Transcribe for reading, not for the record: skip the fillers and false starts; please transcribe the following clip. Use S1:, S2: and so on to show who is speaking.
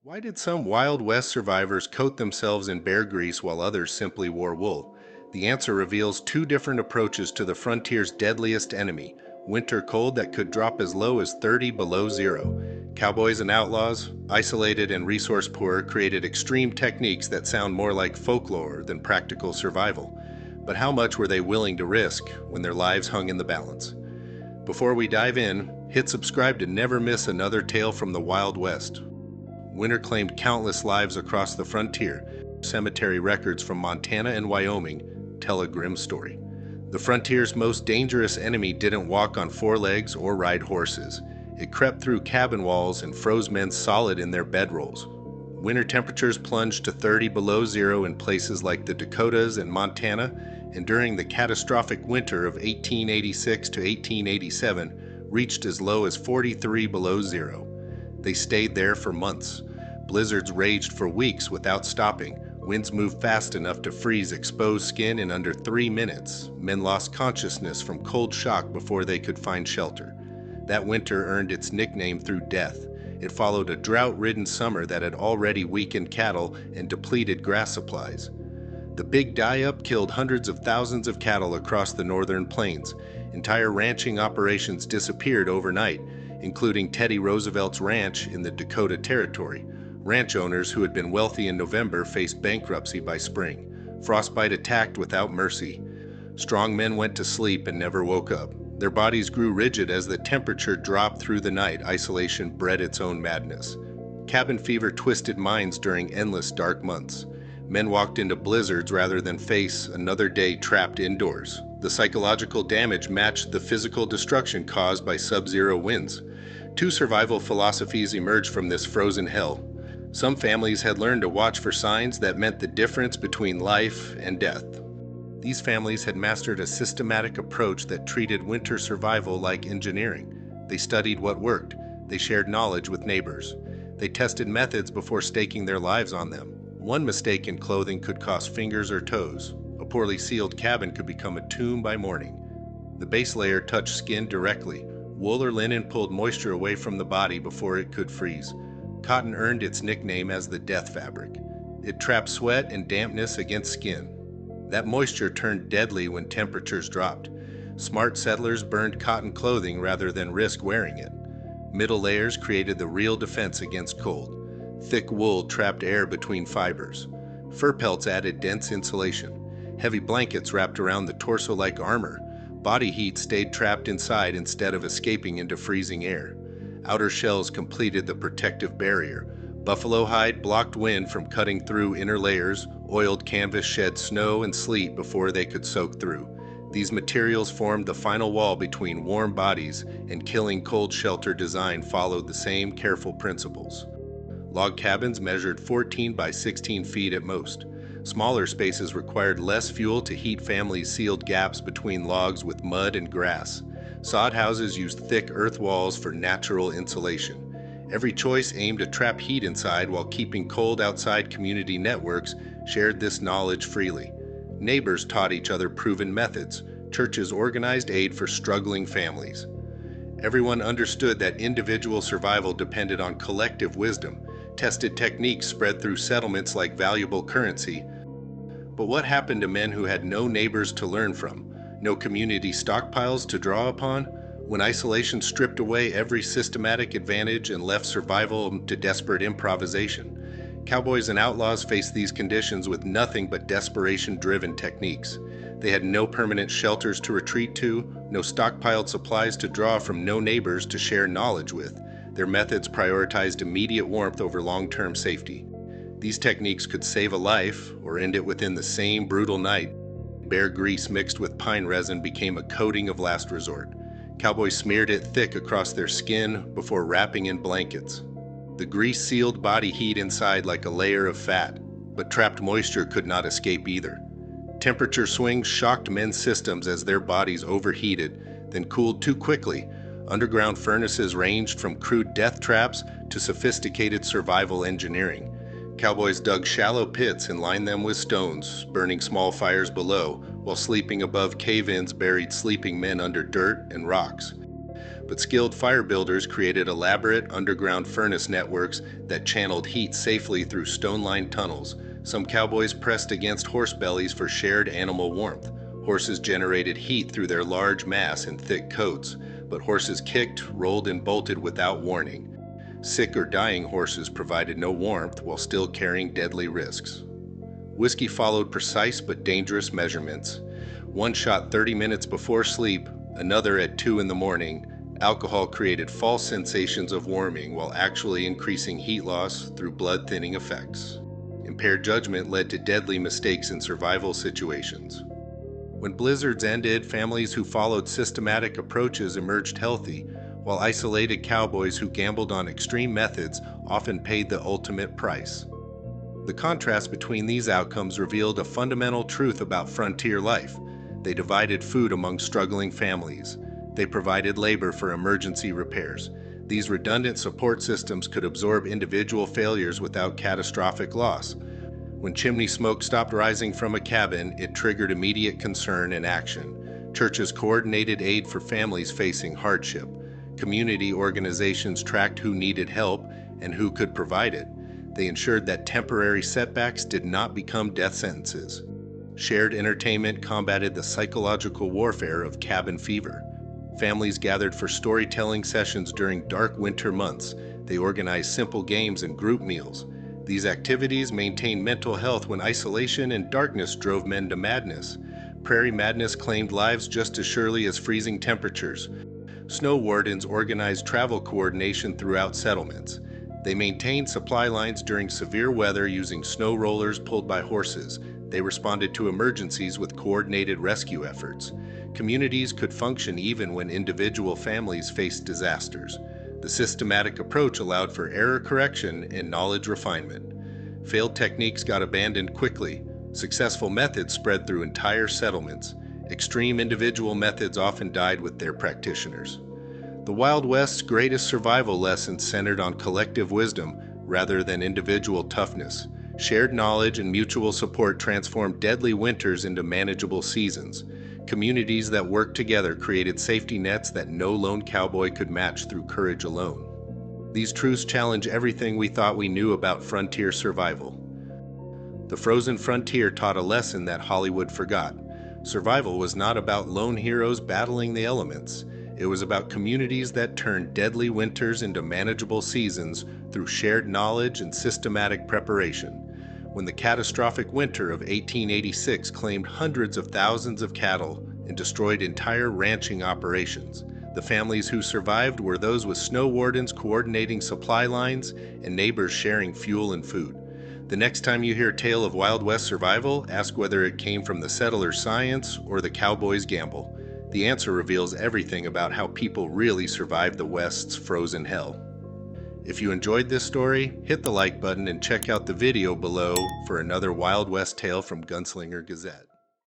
S1: Why did some Wild West survivors coat themselves in bear grease while others simply wore wool? The answer reveals two different approaches to the frontier's deadliest enemy, winter cold that could drop as low as 30 below zero. Cowboys and outlaws, isolated and resource poor, created extreme techniques that sound more like folklore than practical survival. But how much were they willing to risk when their lives hung in the balance? Before we dive in, hit subscribe to never miss another tale from the Wild West. Winter claimed countless lives across the frontier. Cemetery records from Montana and Wyoming tell a grim story. The frontier's most dangerous enemy didn't walk on four legs or ride horses. It crept through cabin walls and froze men solid in their bedrolls. Winter temperatures plunged to 30 below zero in places like the Dakotas and Montana, and during the catastrophic winter of 1886 to 1887, reached as low as 43 below zero. They stayed there for months. Blizzards raged for weeks without stopping. Winds moved fast enough to freeze exposed skin in under 3 minutes. Men lost consciousness from cold shock before they could find shelter. That winter earned its nickname through death. It followed a drought-ridden summer that had already weakened cattle and depleted grass supplies. The Big Die-Up killed hundreds of thousands of cattle across the northern plains. Entire ranching operations disappeared overnight, including Teddy Roosevelt's ranch in the Dakota Territory. Ranch owners who had been wealthy in November faced bankruptcy by spring. Frostbite attacked without mercy. Strong men went to sleep and never woke up. Their bodies grew rigid as the temperature dropped through the night. Isolation bred its own madness. Cabin fever twisted minds during endless dark months. Men walked into blizzards rather than face another day trapped indoors. The psychological damage matched the physical destruction caused by sub-zero winds. Two survival philosophies emerged from this frozen hell. Some families had learned to watch for signs that meant the difference between life and death. These families had mastered a systematic approach that treated winter survival like engineering. They studied what worked. They shared knowledge with neighbors. They tested methods before staking their lives on them. One mistake in clothing could cost fingers or toes. A poorly sealed cabin could become a tomb by morning. The base layer touched skin directly. Wool or linen pulled moisture away from the body before it could freeze. Cotton earned its nickname as the death fabric. It trapped sweat and dampness against skin. That moisture turned deadly when temperatures dropped. Smart settlers burned cotton clothing rather than risk wearing it. Middle layers created the real defense against cold. Thick wool trapped air between fibers. Fur pelts added dense insulation. Heavy blankets wrapped around the torso like armor. Body heat stayed trapped inside instead of escaping into freezing air. Outer shells completed the protective barrier. Buffalo hide blocked wind from cutting through inner layers. Oiled canvas shed snow and sleet before they could soak through. These materials formed the final wall between warm bodies, and killing cold shelter design followed the same careful principles. Log cabins measured 14 by 16 feet at most. Smaller spaces required less fuel to heat. Families sealed gaps between logs with mud and grass. Sod houses used thick earth walls for natural insulation. Every choice aimed to trap heat inside while keeping cold outside. Community networks shared this knowledge freely. Neighbors taught each other proven methods. Churches organized aid for struggling families. Everyone understood that individual survival depended on collective wisdom. Tested techniques spread through settlements like valuable currency. But what happened to men who had no neighbors to learn from, no community stockpiles to draw upon? When isolation stripped away every systematic advantage and left survival to desperate improvisation. Cowboys and outlaws faced these conditions with nothing but desperation-driven techniques. They had no permanent shelters to retreat to, no stockpiled supplies to draw from, no neighbors to share knowledge with. Their methods prioritized immediate warmth over long-term safety. These techniques could save a life or end it within the same brutal night. Bear grease mixed with pine resin became a coating of last resort. Cowboys smeared it thick across their skin before wrapping in blankets. The grease sealed body heat inside like a layer of fat, but trapped moisture could not escape either. Temperature swings shocked men's systems as their bodies overheated, then cooled too quickly. Underground furnaces ranged from crude death traps to sophisticated survival engineering. Cowboys dug shallow pits and lined them with stones, burning small fires below, while sleeping above cave-ins buried sleeping men under dirt and rocks. but skilled fire builders created elaborate underground furnace networks that channeled heat safely through stone-lined tunnels. Some cowboys pressed against horse bellies for shared animal warmth. Horses generated heat through their large mass and thick coats, but horses kicked, rolled, and bolted without warning. Sick or dying horses provided no warmth while still carrying deadly risks. Whiskey followed precise but dangerous measurements. One shot 30 minutes before sleep, another at 2 in the morning. Alcohol created false sensations of warming while actually increasing heat loss through blood-thinning effects. Impaired judgment led to deadly mistakes in survival situations. When blizzards ended, families who followed systematic approaches emerged healthy, while isolated cowboys who gambled on extreme methods often paid the ultimate price. The contrast between these outcomes revealed a fundamental truth about frontier life. They divided food among struggling families. They provided labor for emergency repairs. These redundant support systems could absorb individual failures without catastrophic loss. When chimney smoke stopped rising from a cabin, it triggered immediate concern and action. Churches coordinated aid for families facing hardship. Community organizations tracked who needed help and who could provide it. They ensured that temporary setbacks did not become death sentences. Shared entertainment combated the psychological warfare of cabin fever. Families gathered for storytelling sessions during dark winter months. They organized simple games and group meals. These activities maintained mental health when isolation and darkness drove men to madness. Prairie madness claimed lives just as surely as freezing temperatures. Snow wardens organized travel coordination throughout settlements. They maintained supply lines during severe weather using snow rollers pulled by horses. They responded to emergencies with coordinated rescue efforts. Communities could function even when individual families faced disasters. The systematic approach allowed for error correction and knowledge refinement. Failed techniques got abandoned quickly. Successful methods spread through entire settlements. Extreme individual methods often died with their practitioners. The Wild West's greatest survival lessons centered on collective wisdom rather than individual toughness. Shared knowledge and mutual support transformed deadly winters into manageable seasons. Communities that worked together created safety nets that no lone cowboy could match through courage alone. These truths challenge everything we thought we knew about frontier survival. The frozen frontier taught a lesson that Hollywood forgot. Survival was not about lone heroes battling the elements. It was about communities that turned deadly winters into manageable seasons through shared knowledge and systematic preparation. When the catastrophic winter of 1886 claimed hundreds of thousands of cattle and destroyed entire ranching operations, the families who survived were those with snow wardens coordinating supply lines and neighbors sharing fuel and food. The next time you hear a tale of Wild West survival, ask whether it came from the settler's science or the cowboy's gamble. The answer reveals everything about how people really survived the West's frozen hell. If you enjoyed this story, hit the like button and check out the video below for another Wild West tale from Gunslinger Gazette.